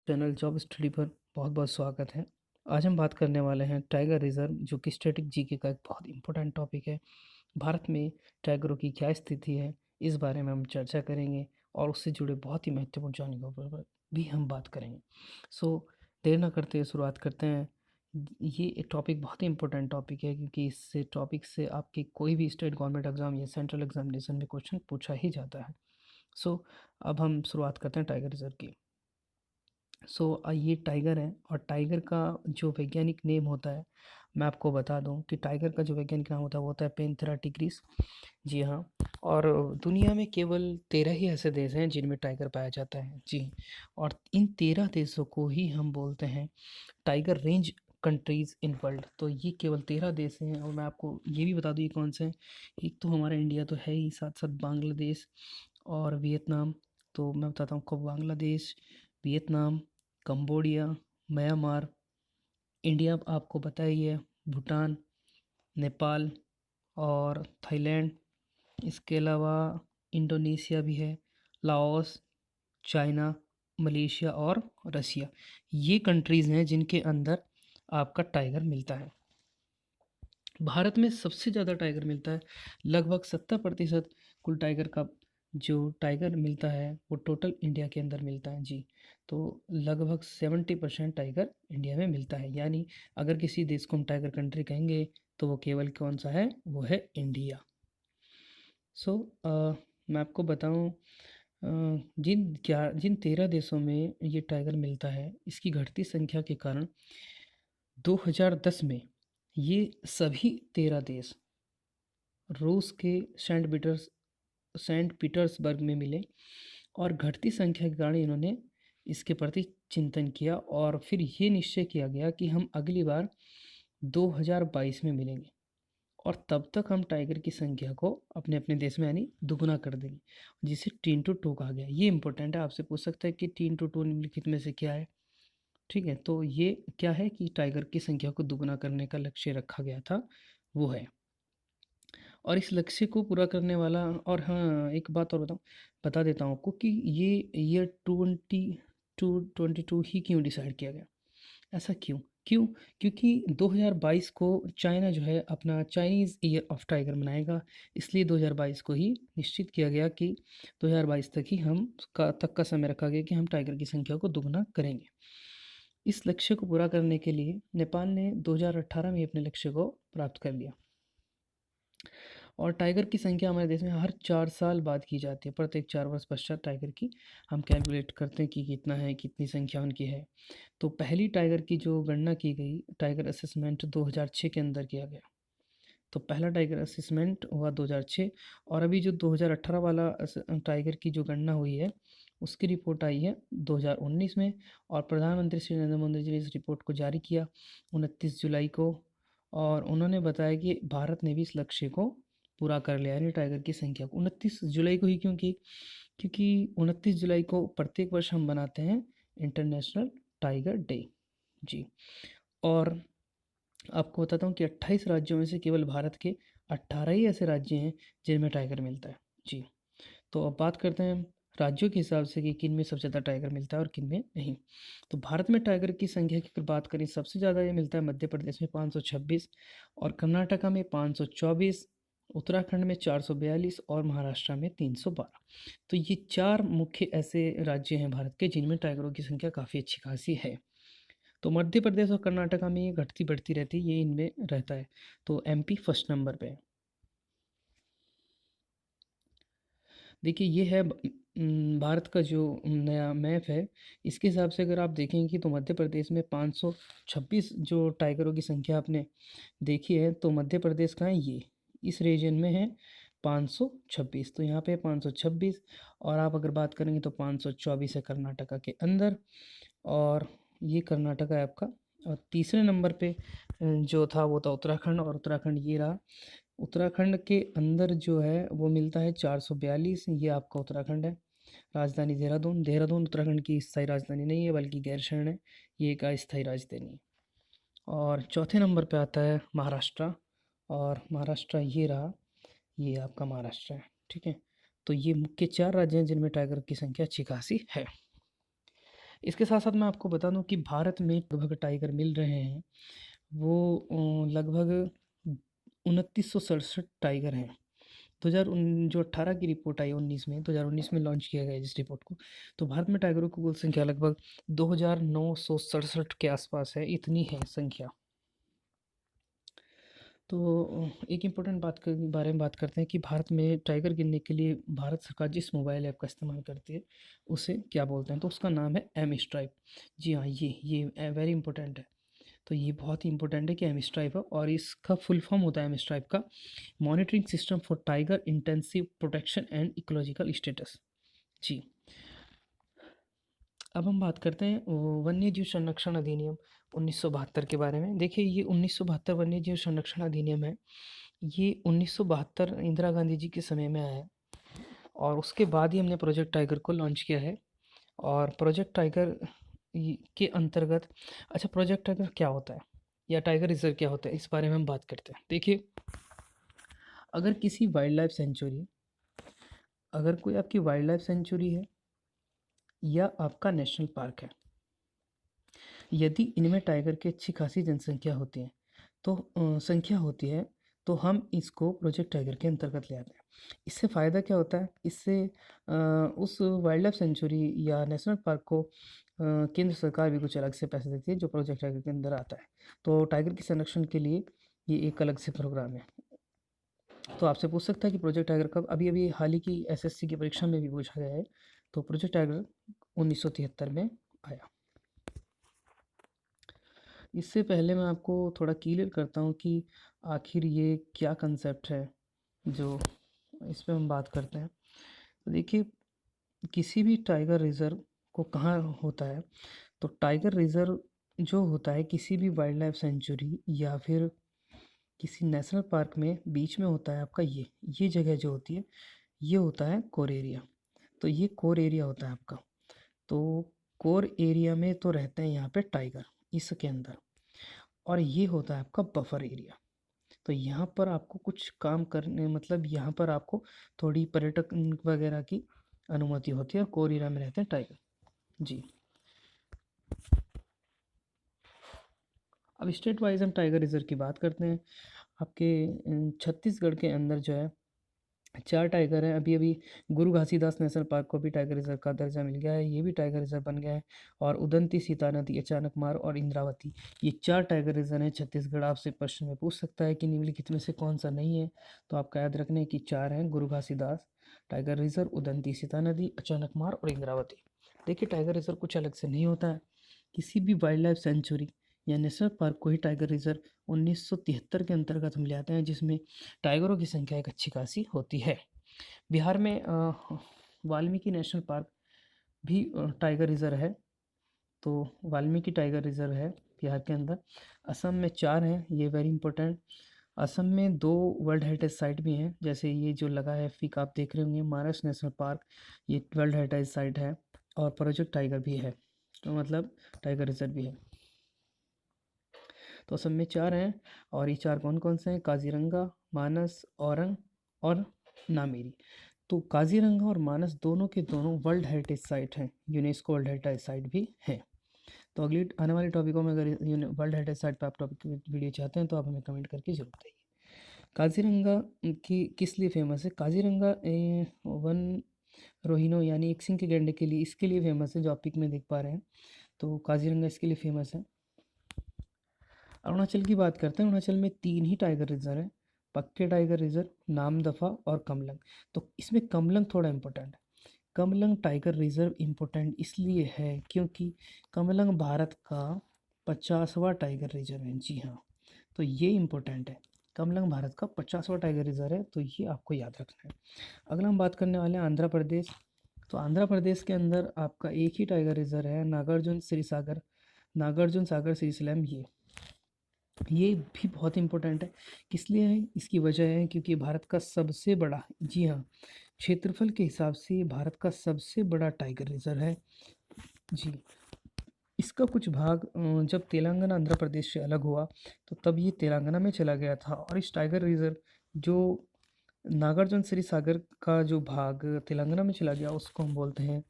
Channel job study पर बहुत बहुत स्वागत है। आज हम बात करने वाले हैं टाइगर रिजर्व, जो कि स्टैटिक जीके का एक बहुत इंपॉर्टेंट टॉपिक है। भारत में टाइगरों की क्या स्थिति है, इस बारे में हम चर्चा करेंगे और उससे जुड़े बहुत ही महत्वपूर्ण जानकारियों पर भी हम बात करेंगे। देर ना करते हुए शुरुआत करते हैं। ये एक टॉपिक बहुत ही इंपॉर्टेंट टॉपिक है, क्योंकि इससे टॉपिक से आपके कोई भी स्टेट गवर्नमेंट एग्जाम या सेंट्रल एग्जामिनेशन में क्वेश्चन पूछा ही जाता है। अब हम शुरुआत करते हैं टाइगर रिजर्व की। ये टाइगर है, और टाइगर का जो वैज्ञानिक नेम होता है, मैं आपको बता दूं कि टाइगर का जो वैज्ञानिक नाम होता है वो होता है पैंथेरा टिग्रिस। जी हाँ। और दुनिया में केवल 13 ही ऐसे देश हैं जिनमें टाइगर पाया जाता है। जी। और इन 13 देशों को ही हम बोलते हैं tiger range countries in world. तो ये केवल 13 देश हैं, और मैं आपको ये भी बता दूं ये कौन से हैं। एक तो हमारा इंडिया तो है ही, साथ साथ बांग्लादेश और वियतनाम। तो मैं बताता हूँ आपको, Bangladesh, Vietnam, Cambodia, Myanmar, India आपको पता ही है, भूटान, नेपाल और थाईलैंड। इसके अलावा इंडोनेशिया भी है, लाओस, चाइना, मलेशिया और रसिया। ये कंट्रीज़ हैं जिनके अंदर आपका टाइगर मिलता है। भारत में सबसे ज़्यादा टाइगर मिलता है, लगभग 70% कुल टाइगर का जो टाइगर मिलता है वो टोटल इंडिया के अंदर मिलता है। जी। तो लगभग 70% टाइगर इंडिया में मिलता है, यानी अगर किसी देश को हम टाइगर कंट्री कहेंगे तो वो केवल कौन सा है, वो है इंडिया। सो मैं आपको बताऊं, जिन 13 देशों में ये टाइगर मिलता है, इसकी घटती संख्या के कारण 2010 में ये सभी 13 देश रूस के सेंट पीटर्सबर्ग में मिले, और घटती संख्या के कारण इन्होंने इसके प्रति चिंतन किया, और फिर ये निश्चय किया गया कि हम अगली बार 2022 में मिलेंगे, और तब तक हम टाइगर की संख्या को अपने अपने देश में यानी दुगुना कर देंगे, जिसे 3 to 2 कहा गया। ये इंपॉर्टेंट है, आपसे पूछ सकता है कि 3 to 2 निम्नलिखित में से क्या है। ठीक है, तो ये क्या है कि टाइगर की संख्या को दुगुना करने का लक्ष्य रखा गया था, वो है। और इस लक्ष्य को पूरा करने वाला, और हाँ, एक बात और बता देता हूँ आपको कि ये ईयर 22 ही क्यों डिसाइड किया गया। ऐसा क्यों क्यों क्योंकि 2022 को चाइना जो है अपना चाइनीज़ ईयर ऑफ टाइगर मनाएगा। इसलिए 2022 को ही निश्चित किया गया कि 2022 तक ही तक का समय रखा गया कि हम टाइगर की संख्या को दुगना करेंगे। इस लक्ष्य को पूरा करने के लिए नेपाल ने 2018 में अपने लक्ष्य को प्राप्त कर लिया। और टाइगर की संख्या हमारे देश में हर 4 साल बाद की जाती है। प्रत्येक 4 वर्ष पश्चात टाइगर की हम कैलकुलेट करते हैं कि कितना है, कितनी संख्या उनकी है। तो पहली टाइगर की जो गणना की गई, टाइगर असेसमेंट 2006 के अंदर किया गया। तो पहला टाइगर असेसमेंट हुआ 2006, और अभी जो 2018 वाला टाइगर की जो गणना हुई है, उसकी रिपोर्ट आई है 2019 में। और प्रधानमंत्री श्री नरेंद्र मोदी जी ने इस रिपोर्ट को जारी किया 29 जुलाई को, और उन्होंने बताया कि भारत ने भी इस लक्ष्य को पूरा कर लिया, यानी टाइगर की संख्या को 29 जुलाई को ही। क्योंकि क्योंकि 29 जुलाई को प्रत्येक वर्ष हम बनाते हैं इंटरनेशनल टाइगर डे। जी। और आपको बताता हूँ कि 28 राज्यों में से केवल भारत के 18 ही ऐसे राज्य हैं जिनमें टाइगर मिलता है। जी। तो अब बात करते हैं राज्यों के हिसाब से कि किन में सबसे ज़्यादा टाइगर मिलता है और किन में नहीं। तो भारत में टाइगर की संख्या की अगर बात करें, सबसे ज़्यादा ये मिलता है मध्य प्रदेश में 526, और कर्नाटका में 524, उत्तराखंड में 442 और महाराष्ट्र में 312। तो ये 4 मुख्य ऐसे राज्य हैं भारत के जिनमें टाइगरों की संख्या काफ़ी अच्छी खासी है। तो मध्य प्रदेश और कर्नाटका में ये घटती बढ़ती रहती है, ये इनमें रहता है। तो एमपी फर्स्ट नंबर पे है। देखिए, ये है भारत का जो नया मैप है। इसके हिसाब से अगर आप देखेंगे कि तो मध्य प्रदेश में 526 जो टाइगरों की संख्या आपने देखी है, तो मध्य प्रदेश का है ये, इस रीजन में है 526। तो यहाँ पे 526, और आप अगर बात करेंगे तो 524 है कर्नाटका के अंदर, और ये कर्नाटका है आपका। और तीसरे नंबर पे जो था वो था उत्तराखंड, और उत्तराखंड ये रहा। उत्तराखंड के अंदर जो है वो मिलता है 442, ये आपका उत्तराखंड है। राजधानी देहरादून, देहरादून उत्तराखंड की स्थायी राजधानी नहीं है बल्कि गैरसैंण है, ये एक अस्थायी राजधानी है। और चौथे नंबर पे आता है महाराष्ट्र, और महाराष्ट्र ये रहा, ये आपका महाराष्ट्र है। ठीक है। तो ये मुख्य 4 राज्य हैं जिनमें टाइगर की संख्या अच्छी खासी है। इसके साथ-साथ मैं आपको बता दूँ कि भारत में लगभग टाइगर मिल रहे हैं, वो लगभग 2967 टाइगर हैं। 2000 उन जो 18 की रिपोर्ट आई 19 में 2019 में लॉन्च किया गया जिस रिपोर्ट को, तो भारत में टाइगरों की कुल संख्या लगभग 2967 के आसपास है, इतनी है संख्या। तो एक इम्पोर्टेंट बात के बारे में बात करते हैं कि भारत में टाइगर गिनने के लिए भारत सरकार जिस मोबाइल ऐप का इस्तेमाल करती है, उसे क्या बोलते हैं? तो उसका नाम है एम स्ट्राइप। जी हाँ, ये वेरी इंपॉर्टेंट है। तो ये बहुत ही इंपॉर्टेंट है कि एम स्ट्राइप है, और इसका फुल फॉर्म होता है एम स्ट्राइप का monitoring system for tiger intensive protection and ecological status. जी, अब हम बात करते हैं वन्य जीव संरक्षण अधिनियम 1972 के बारे में। देखिए, ये 1972 वन्य जीव संरक्षण अधिनियम है। ये 1972 इंदिरा गांधी जी के समय में आया है, और उसके बाद ही हमने प्रोजेक्ट टाइगर को लॉन्च किया है। और प्रोजेक्ट टाइगर के अंतर्गत, अच्छा, प्रोजेक्ट टाइगर क्या होता है या टाइगर रिजर्व क्या होता है, इस बारे में हम बात करते हैं। देखिए, अगर किसी वाइल्ड लाइफ सेंचुरी, अगर कोई आपकी वाइल्ड लाइफ सेंचुरी है या आपका नेशनल पार्क है, यदि इनमें टाइगर की अच्छी खासी जनसंख्या होती है, तो संख्या होती है, तो हम इसको प्रोजेक्ट टाइगर के अंतर्गत ले आते हैं। इससे फ़ायदा क्या होता है? इससे उस वाइल्ड लाइफ सेंचुरी या नेशनल पार्क को केंद्र सरकार भी कुछ अलग से पैसे देती है, जो प्रोजेक्ट टाइगर के अंदर आता है। तो टाइगर के संरक्षण के लिए ये एक अलग से प्रोग्राम है। तो आपसे पूछ सकता है कि प्रोजेक्ट टाइगर कब, अभी अभी हाल ही की एसएससी की परीक्षा में भी पूछा गया है। तो प्रोजेक्ट टाइगर 1973 में आया। इससे पहले मैं आपको थोड़ा क्लियर करता हूँ कि आखिर ये क्या कंसेप्ट है, जो इस पे हम बात करते हैं। तो देखिए, किसी भी टाइगर रिज़र्व को कहाँ होता है? तो टाइगर रिज़र्व जो होता है किसी भी वाइल्ड लाइफ सेंचुरी या फिर किसी नेशनल पार्क में बीच में होता है आपका, ये जगह जो होती है, ये होता है कोर एरिया। तो ये कोर एरिया होता है आपका। तो कोर एरिया में तो रहते हैं यहाँ पे टाइगर इसके अंदर, और ये होता है आपका बफर एरिया। तो यहाँ पर आपको कुछ काम करने, मतलब यहाँ पर आपको थोड़ी पर्यटक वगैरह की अनुमति होती है, और कोर एरिया में रहते हैं टाइगर। जी, अब स्टेट वाइज हम टाइगर रिजर्व की बात करते हैं। आपके छत्तीसगढ़ के अंदर जो है 4 टाइगर हैं। अभी अभी गुरु घासीदास नेशनल पार्क को भी टाइगर रिजर्व का दर्जा मिल गया है, ये भी टाइगर रिजर्व बन गया है। और उदंती, सीता नदी, अचानकमार और इंद्रावती, ये 4 टाइगर रिजर्व हैं छत्तीसगढ़। आपसे प्रश्न में पूछ सकता है कि निम्नलिखित में से कौन सा नहीं है, तो आपका याद रखने की 4 हैं: गुरु घासीदास टाइगर रिजर्व, उदंती, सीता नदी, अचानकमार और इंद्रावती। देखिए, टाइगर रिजर्व कुछ अलग से नहीं होता है। किसी भी वाइल्ड लाइफ सेंचुरी या नेशनल पार्क को ही टाइगर रिजर्व 1973 के अंतर्गत हम ले आते हैं, जिसमें टाइगरों की संख्या एक अच्छी खासी होती है। बिहार में वाल्मीकि नेशनल पार्क भी टाइगर रिजर्व है। तो वाल्मीकि टाइगर रिजर्व है बिहार के अंदर। असम में 4 हैं, ये वेरी इंपॉर्टेंट। असम में 2 वर्ल्ड हेरिटेज साइट भी हैं, जैसे ये जो लगा है फिक, आप देख रहे होंगे, मानस नेशनल पार्क, ये वर्ल्ड हेरिटेज साइट है। और प्रोजेक्ट टाइगर भी है, तो मतलब टाइगर रिजर्व भी है। तो असम में 4 हैं, और ये 4 कौन कौन से हैं? काजीरंगा, मानस, औरंग और नामेरी। तो काजीरंगा और मानस दोनों के दोनों वर्ल्ड हेरिटेज साइट हैं, यूनेस्को वर्ल्ड हेरिटेज साइट भी हैं। तो अगली आने वाले टॉपिकों में अगर वर्ल्ड हेरिटेज साइट पर आप टॉपिक वीडियो चाहते हैं, तो आप हमें कमेंट करके जरूर बताइए। काजीरंगा की किस लिए फेमस है? काजीरंगा वन रोहिनो यानी एक सिंह के गैंडे के लिए, इसके लिए फेमस है, जो आप पिक में देख पा रहे हैं। तो काजीरंगा इसके लिए फेमस है। अरुणाचल की बात करते हैं। अरुणाचल में 3 ही टाइगर रिजर्व हैं: पक्के टाइगर रिजर्व, नामदफा और कमलंग। तो इसमें कमलंग थोड़ा इम्पोर्टेंट है। कमलंग टाइगर रिजर्व इम्पोर्टेंट इसलिए है क्योंकि कमलंग भारत का 50वां टाइगर रिजर्व है। जी हाँ, तो ये इम्पोर्टेंट है। कमलंग भारत का 50वां टाइगर रिजर्व है, तो ये आपको याद रखना है। अगला हम बात करने वाले हैं आंध्र प्रदेश। तो आंध्र प्रदेश के अंदर आपका एक ही टाइगर रिजर्व है, नागार्जुन श्रीसागर, नागार्जुन सागर श्रीशैलम। ये भी बहुत इंपॉर्टेंट है। किस लिए है? इसकी वजह है क्योंकि भारत का सबसे बड़ा, जी हाँ, क्षेत्रफल के हिसाब से भारत का सबसे बड़ा टाइगर रिजर्व है। जी, इसका कुछ भाग जब तेलंगाना आंध्र प्रदेश से अलग हुआ, तो तब ये तेलंगाना में चला गया था। और इस टाइगर रिजर्व जो नागार्जुन श्री सागर का जो भाग तेलंगाना में चला गया, उसको हम बोलते हैं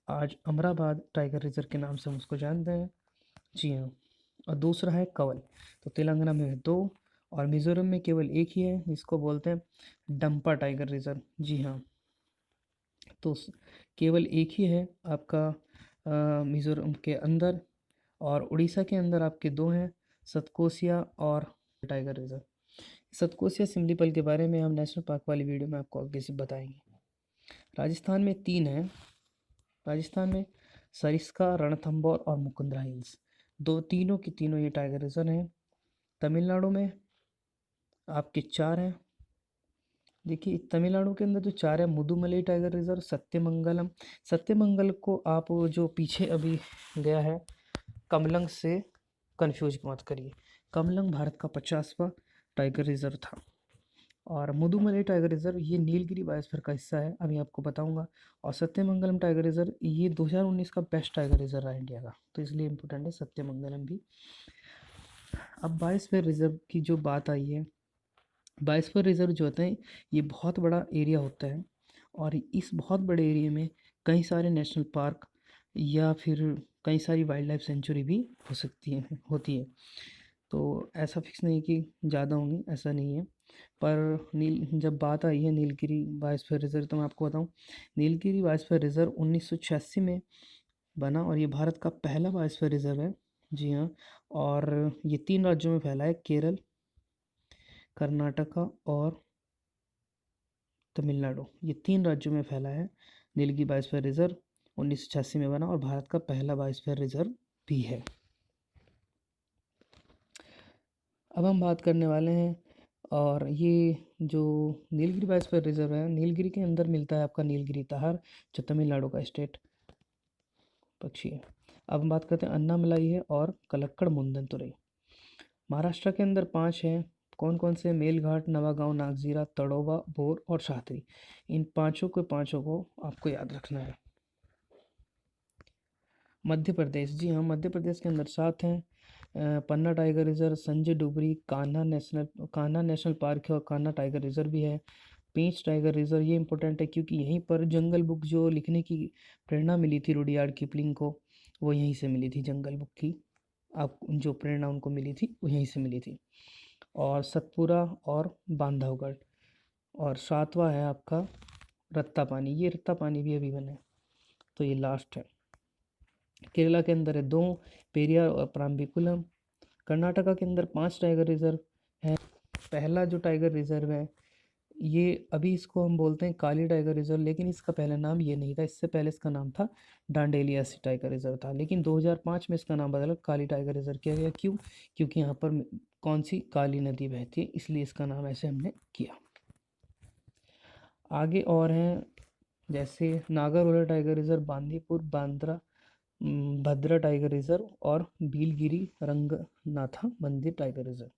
आज अमराबाद टाइगर रिजर्व के नाम से हम उसको जानते हैं। जी हाँ। और दूसरा है कवल। तो तेलंगाना में है दो, और मिज़ोरम में केवल एक ही है, जिसको बोलते हैं डंपा टाइगर रिजर्व। जी हाँ। तो केवल एक ही है आपका मिज़ोरम के अंदर, और उड़ीसा के अंदर आपके दो हैं, सतकोसिया और टाइगर रिजर्व। सतकोसिया सिमलीपल के बारे में हम नेशनल पार्क वाली वीडियो में आपको आगे से बताएंगे। राजस्थान में तीन हैं। राजस्थान में सरिस्का, रणथंबोर और मुकुंदरा हिल्स, दो तीनों की तीनों ये टाइगर रिजर्व हैं। तमिलनाडु में आपके चार हैं। देखिए तमिलनाडु के अंदर जो चार है, मुदुमलई टाइगर रिजर्व, सत्यमंगलम। सत्यमंगल को आप जो पीछे अभी गया है कमलंग से कंफ्यूज मत करिए। कमलंग भारत का 50वां टाइगर रिजर्व था। और मुदुमलई टाइगर रिजर्व ये नीलगिरी बायोस्फीयर का हिस्सा है, अभी आपको बताऊंगा। और सत्यमंगलम टाइगर रिजर्व ये 2019 का बेस्ट टाइगर रिजर्व रहा इंडिया का, तो इसलिए इम्पोर्टेंट है सत्यमंगलम भी। अब बायोस्फीयर रिजर्व की जो बात आई है, बायोस्फीयर रिजर्व जो होते हैं ये बहुत बड़ा एरिया होता है, और इस बहुत बड़े एरिया में कई सारे नेशनल पार्क या फिर कई सारी वाइल्ड लाइफ सेंचुरी भी हो सकती है, होती है। तो ऐसा फिक्स नहीं कि ज़्यादा होंगी, ऐसा नहीं है। पर नील जब बात आई है नीलगिरी बायोस्फीयर रिजर्व, तो मैं आपको बताऊं, नीलगिरी बायोस्फीयर रिजर्व 1986 में बना, और ये भारत का पहला बायोस्फीयर रिजर्व है। जी हाँ। और ये 3 राज्यों में फैला है, केरल, कर्नाटका और तमिलनाडु, ये 3 राज्यों में फैला है। नीलगिरी बायोस्फीयर रिजर्व 1986 में बना और भारत का पहला बायोस्फीयर रिजर्व भी है। अब हम बात करने वाले हैं, और ये जो नीलगिरी बायोस्फीयर रिजर्व है, नीलगिरी के अंदर मिलता है आपका नीलगिरी ताहर, जो तमिलनाडु का स्टेट पक्षी है। अब हम बात करते हैं अन्नामलाई है और कलक्कड़ मुंदनतुरई। महाराष्ट्र के अंदर 5 हैं। कौन कौन से? मेलघाट, नवागांव, नागजीरा, तड़ोबा, भोर और शाहतरी। इन पांचों को आपको याद रखना है। मध्य प्रदेश, जी हाँ, मध्य प्रदेश के अंदर 7 हैं। Panna tiger reserve, Sanjay Dubri, Kanha national park है और कान्हा टाइगर रिजर्व भी है। पेंच टाइगर रिजर्व ये इंपॉर्टेंट है क्योंकि यहीं पर जंगल बुक जो लिखने की प्रेरणा मिली थी रुडयार्ड किपलिंग को, वो यहीं से मिली थी। जंगल बुक की आप जो प्रेरणा उनको मिली थी वो यहीं से मिली थी। और सतपुरा और बांधवगढ़। और 7वां है आपका रत्तापानी, ये रत्तापानी भी अभी बने, तो ये लास्ट है। केरला के अंदर है 2, पेरियार और प्राम्बिकुलम। कर्नाटका के अंदर 5 टाइगर रिजर्व हैं। पहला जो टाइगर रिजर्व है ये अभी इसको हम बोलते हैं काली टाइगर रिजर्व, लेकिन इसका पहला नाम ये नहीं था। इससे पहले इसका नाम था डांडेलियासी टाइगर रिजर्व था, लेकिन 2005 में इसका नाम बदला काली टाइगर रिजर्व किया गया। क्यों? क्योंकि यहाँ पर कौन सी काली नदी बहती है, इसलिए इसका नाम ऐसे हमने किया। आगे और हैं जैसे नागारोला टाइगर रिजर्व, बांदीपुर, बांद्रा, भद्रा टाइगर रिजर्व और भीलगिरी रंगनाथा मंदिर टाइगर रिजर्व।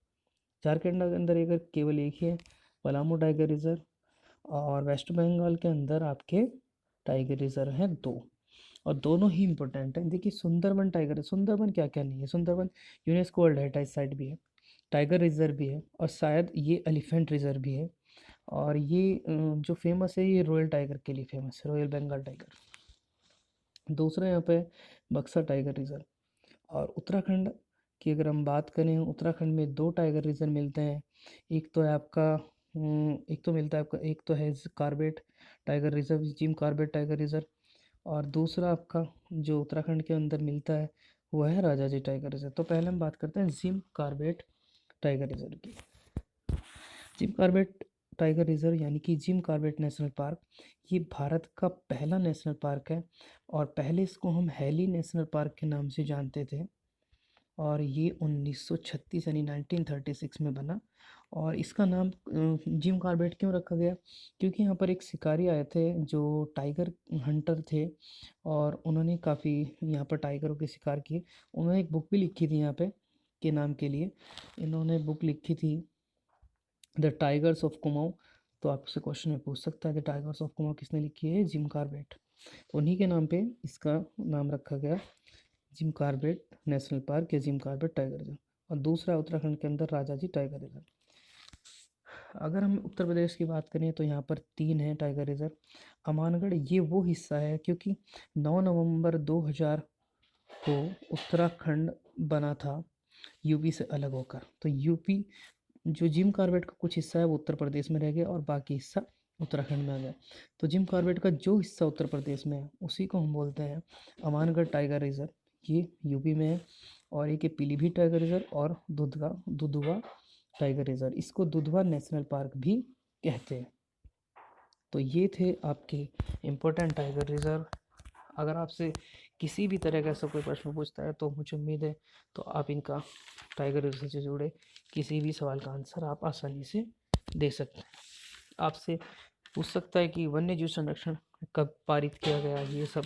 झारखंड के अंदर एक केवल एक ही है, पलामू टाइगर रिजर्व। और वेस्ट बंगाल के अंदर आपके टाइगर रिजर्व हैं 2, और दोनों ही इम्पोर्टेंट हैं। देखिए सुंदरबन टाइगर, सुंदरबन क्या क्या नहीं है, Sundarban UNESCO world heritage site भी है, टाइगर रिजर्व भी है, और शायद ये एलिफेंट रिजर्व भी है। और ये जो फेमस है ये रॉयल टाइगर के लिए फेमस है, रॉयल बंगाल टाइगर। दूसरा यहाँ पे बक्सा टाइगर रिजर्व। और उत्तराखंड की अगर हम बात करें, उत्तराखंड में 2 टाइगर रिजर्व मिलते हैं। एक तो है आपका एक तो मिलता है आपका, एक तो है Corbett tiger reserve, Jim Corbett tiger reserve. और दूसरा आपका जो उत्तराखंड के अंदर मिलता है वो है राजाजी टाइगर रिजर्व। तो पहले हम बात करते हैं जिम कार्बेट टाइगर रिजर्व की। जिम कार्बेट टाइगर रिजर्व यानी कि जिम कार्बेट नेशनल पार्क, ये भारत का पहला नेशनल पार्क है, और पहले इसको हम हैली नेशनल पार्क के नाम से जानते थे। और ये 1936 यानी 1936 में बना। और इसका नाम जिम कार्बेट क्यों रखा गया? क्योंकि यहाँ पर एक शिकारी आए थे जो टाइगर हंटर थे, और उन्होंने काफ़ी यहाँ पर टाइगरों के शिकार किए। उन्होंने एक बुक भी लिखी थी यहाँ पे के नाम के लिए, इन्होंने बुक लिखी थी द टाइगर्स ऑफ कुमाऊँ। तो आपसे क्वेश्चन में पूछ सकता है द टाइगर्स ऑफ कुमाऊँ किसने लिखी है? Jim Corbett. उन्हीं के नाम पे इसका नाम रखा गया जिम कार्बेट नेशनल पार्क या जिम कार्बेट टाइगर रिजर्व। और दूसरा उत्तराखंड के अंदर राजाजी टाइगर रिजर्व। अगर हम उत्तर प्रदेश की बात करें तो यहाँ पर 3 हैं टाइगर रिज़र्व। अमानगढ़ ये वो हिस्सा है, क्योंकि 9 नवंबर 2000 को उत्तराखंड बना था यूपी से अलग होकर। तो यूपी जो जिम कॉर्बेट का कुछ हिस्सा है वो उत्तर प्रदेश में रह गया और बाकी हिस्सा उत्तराखंड में आ गया। तो जिम कॉर्बेट का जो हिस्सा उत्तर प्रदेश में है उसी को हम बोलते हैं अमानगढ़ टाइगर रिज़र्व। ये यूपी में है। और एक है पीलीभीत टाइगर रिज़र्व और दुधवा टाइगर रिज़र्व। इसको दुधवा नेशनल पार्क भी कहते हैं। तो ये थे आपके इम्पोर्टेंट टाइगर रिज़र्व। अगर आपसे किसी भी तरह का ऐसा कोई प्रश्न पूछता है तो मुझे उम्मीद है तो आप इनका टाइगर रिज़र्व से जुड़े किसी भी सवाल का आंसर आप आसानी से दे सकते हैं। आपसे पूछ सकता है कि वन्य जीव संरक्षण कब पारित किया गया, ये सब।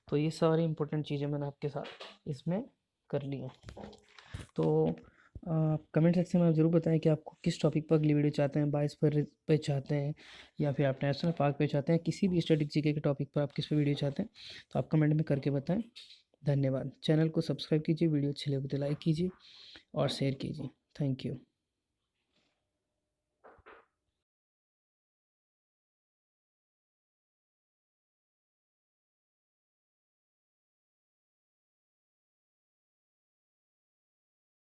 तो ये सारी इम्पोर्टेंट चीज़ें मैंने आपके साथ इसमें कर ली हैं। तो कमेंट सेक्शन में आप ज़रूर बताएं कि आपको किस टॉपिक पर अगली वीडियो चाहते हैं, 22 पे चाहते हैं या फिर आप नेशनल पार्क पे चाहते हैं, किसी भी स्टैटिक जीके के टॉपिक पर आप किस पे वीडियो चाहते हैं तो आप कमेंट में करके बताएं। धन्यवाद। चैनल को सब्सक्राइब कीजिए, वीडियो अच्छी लगे तो लाइक कीजिए और शेयर कीजिए। Thank you.